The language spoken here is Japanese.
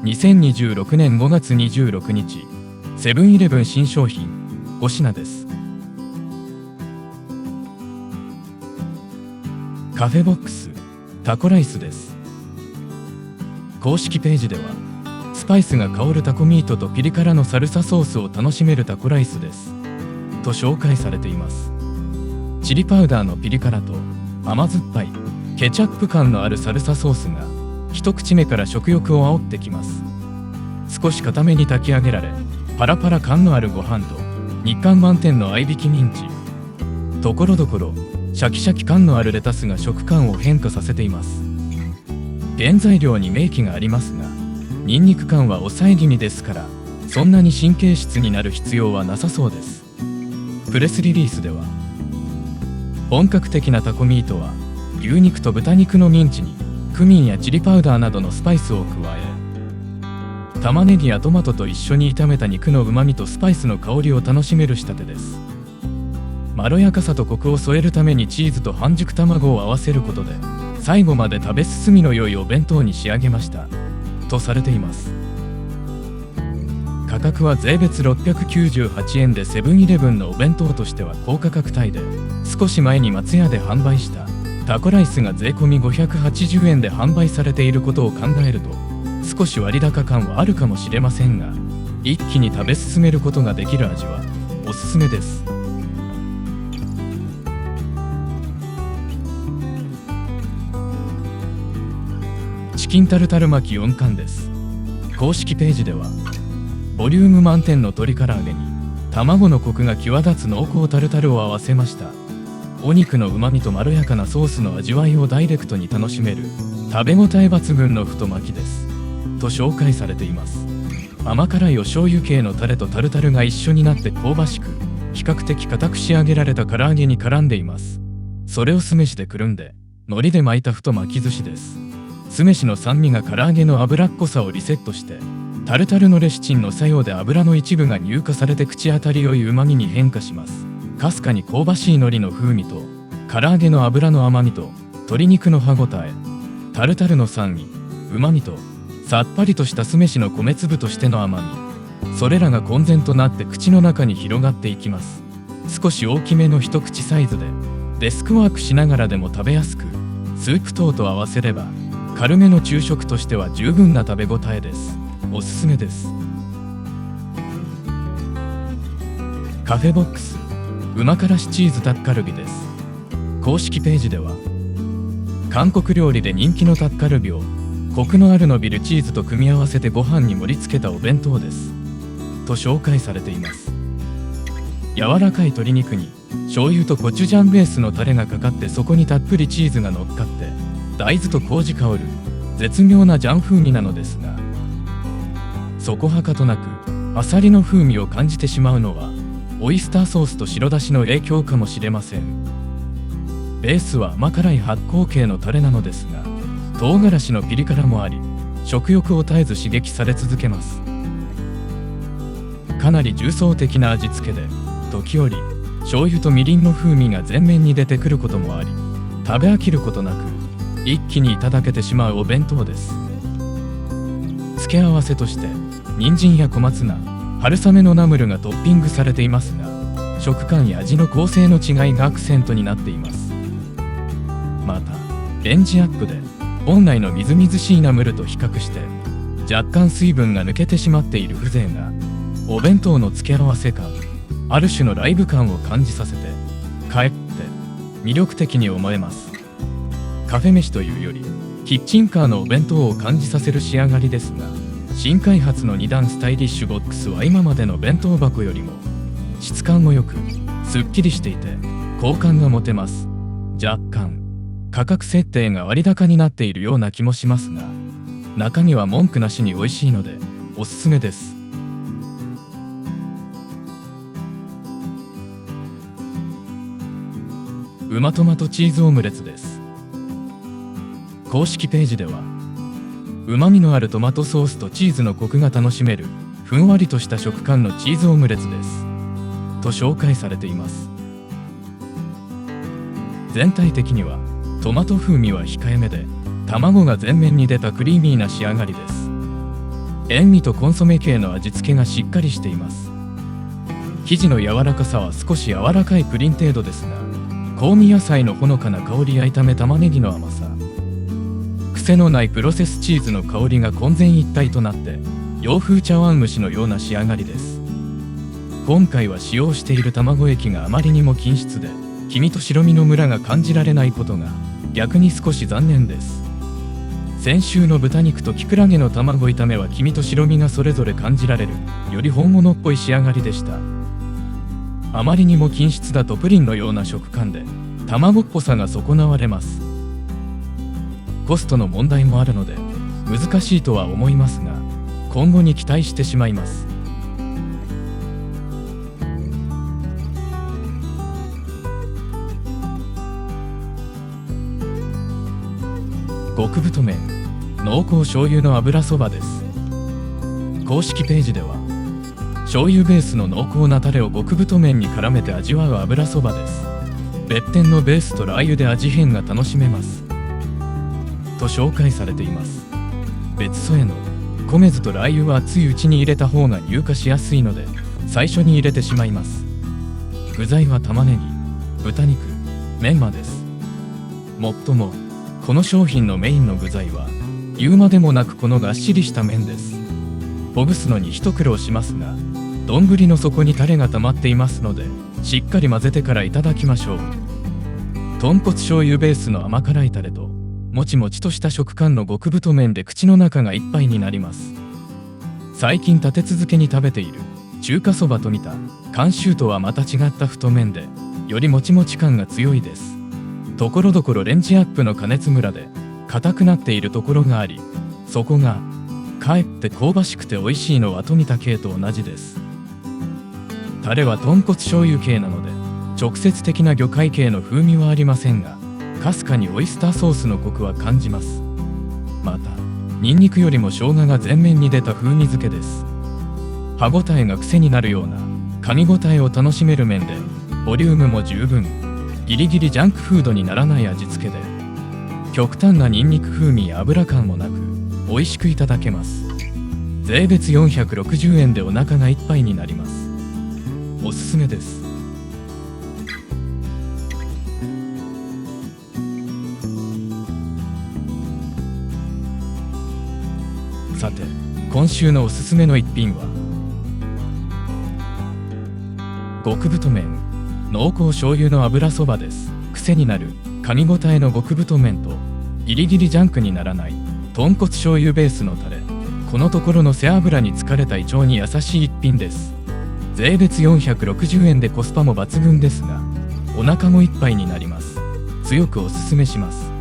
2026年5月26日、セブンイレブン新商品5品です。カフェボックスタコライスです。公式ページでは、スパイスが香るタコミートとピリ辛のサルサソースを楽しめるタコライスですと紹介されています。チリパウダーのピリ辛と甘酸っぱいケチャップ感のあるサルサソースが一口目から食欲を煽ってきます。少し固めに炊き上げられ、パラパラ感のあるご飯と肉感満点の合いびきミンチ、ところどころシャキシャキ感のあるレタスが食感を変化させています。原材料に明記がありますが、ニンニク感は抑え気味ですから、そんなに神経質になる必要はなさそうです。プレスリリースでは、本格的なタコミートは牛肉と豚肉のミンチにクミンやチリパウダーなどのスパイスを加え、玉ねぎやトマトと一緒に炒めた肉のうまみとスパイスの香りを楽しめる仕立てです。まろやかさとコクを添えるためにチーズと半熟卵を合わせることで、最後まで食べ進みの良いお弁当に仕上げましたとされています。価格は税別698円で、セブンイレブンのお弁当としては高価格帯で、少し前に松屋で販売したタコライスが税込み580円で販売されていることを考えると、少し割高感はあるかもしれませんが、一気に食べ進めることができる味はおすすめです。チキンタルタル巻き4貫です。公式ページでは、ボリューム満点の鶏唐揚げに卵のコクが際立つ濃厚タルタルを合わせました。お肉のうまみとまろやかなソースの味わいをダイレクトに楽しめる食べ応え抜群の太巻きですと紹介されています。甘辛いお醤油系のタレとタルタルが一緒になって香ばしく、比較的硬く仕上げられた唐揚げに絡んでいます。それを酢飯でくるんで海苔で巻いた太巻き寿司です。酢飯の酸味が唐揚げの脂っこさをリセットして、タルタルのレシチンの作用で油の一部が乳化されて口当たり良いうまみに変化します。かすかに香ばしい海苔の風味と唐揚げの油の甘みと鶏肉の歯ごたえ、タルタルの酸味、うまみとさっぱりとした酢飯の米粒としての甘み、それらが混然となって口の中に広がっていきます。少し大きめの一口サイズで、デスクワークしながらでも食べやすく、スープ等と合わせれば軽めの昼食としては十分な食べ応えです。おすすめです。カフェボックスうま辛子チーズタッカルビです。公式ページでは、韓国料理で人気のタッカルビをコクのある伸びるチーズと組み合わせてご飯に盛り付けたお弁当ですと紹介されています。柔らかい鶏肉に醤油とコチュジャンベースのタレがかかって、そこにたっぷりチーズが乗っかって、大豆と麹香る絶妙なジャン風味なのですが、そこはかとなくアサリの風味を感じてしまうのは、オイスターソースと白だしの影響かもしれません。ベースは甘辛い発酵系のタレなのですが、唐辛子のピリ辛もあり、食欲を絶えず刺激され続けます。かなり重層的な味付けで、時折醤油とみりんの風味が前面に出てくることもあり、食べ飽きることなく一気にいただけてしまうお弁当です。付け合わせとして人参や小松菜、春雨のナムルがトッピングされていますが、食感や味の構成の違いがアクセントになっています。またレンジアップで本来のみずみずしいナムルと比較して、若干水分が抜けてしまっている風情が、お弁当の付け合わせ感、ある種のライブ感を感じさせて、かえって魅力的に思えます。カフェ飯というよりキッチンカーのお弁当を感じさせる仕上がりですが、新開発の2段スタイリッシュボックスは今までの弁当箱よりも質感も良く、すっきりしていて好感が持てます。若干価格設定が割高になっているような気もしますが、中身は文句なしに美味しいのでおすすめです。うまトマトチーズオムレツです。公式ページでは、うまみのあるトマトソースとチーズのコクが楽しめるふんわりとした食感のチーズオムレツですと紹介されています。全体的にはトマト風味は控えめで、卵が前面に出たクリーミーな仕上がりです。塩味とコンソメ系の味付けがしっかりしています。生地の柔らかさは少し柔らかいプリン程度ですが、香味野菜のほのかな香りや炒め玉ねぎの甘さ、癖のないプロセスチーズの香りが混然一体となって洋風茶碗蒸しのような仕上がりです。今回は使用している卵液があまりにも均質で、黄身と白身のムラが感じられないことが逆に少し残念です。先週の豚肉とキクラゲの卵炒めは黄身と白身がそれぞれ感じられる、より本物っぽい仕上がりでした。あまりにも均質だとプリンのような食感で卵っぽさが損なわれます。コストの問題もあるので難しいとは思いますが、今後に期待してしまいます。極太麺濃厚醤油の油そばです。公式ページでは醤油ベースの濃厚なタレを極太麺に絡めて味わう油そばです。別店のベースとラー油で味変が楽しめますと紹介されています。別添えの米酢とラー油は熱いうちに入れた方が乳化しやすいので最初に入れてしまいます。具材は玉ねぎ、豚肉、メンマです。もっともこの商品のメインの具材は言うまでもなくこのがっしりした麺です。ほぐすのに一苦労しますが、丼の底にタレが溜まっていますのでしっかり混ぜてからいただきましょう。豚骨醤油ベースの甘辛いタレともちもちとした食感の極太麺で口の中がいっぱいになります。最近立て続けに食べている中華そばと似た監修とはまた違った太麺でよりもちもち感が強いです。ところどころレンジアップの加熱ムラで硬くなっているところがあり、そこがかえって香ばしくて美味しいのは富田系と同じです。タレは豚骨醤油系なので直接的な魚介系の風味はありませんが、かすかにオイスターソースのコクは感じます。またニンニクよりも生姜が前面に出た風味付けです。歯ごたえが癖になるような噛み応えを楽しめる麺で、ボリュームも十分、ギリギリジャンクフードにならない味付けで、極端なニンニク風味や油感もなく美味しくいただけます。税別460円でお腹がいっぱいになります。おすすめです。さて、今週のおすすめの一品は極太麺濃厚醤油の油そばです。癖になる噛み応えの極太麺とギリギリジャンクにならない豚骨醤油ベースのタレ、このところの背脂に疲れた胃腸に優しい一品です。税別460円でコスパも抜群ですが、お腹もいっぱいになります。強くおすすめします。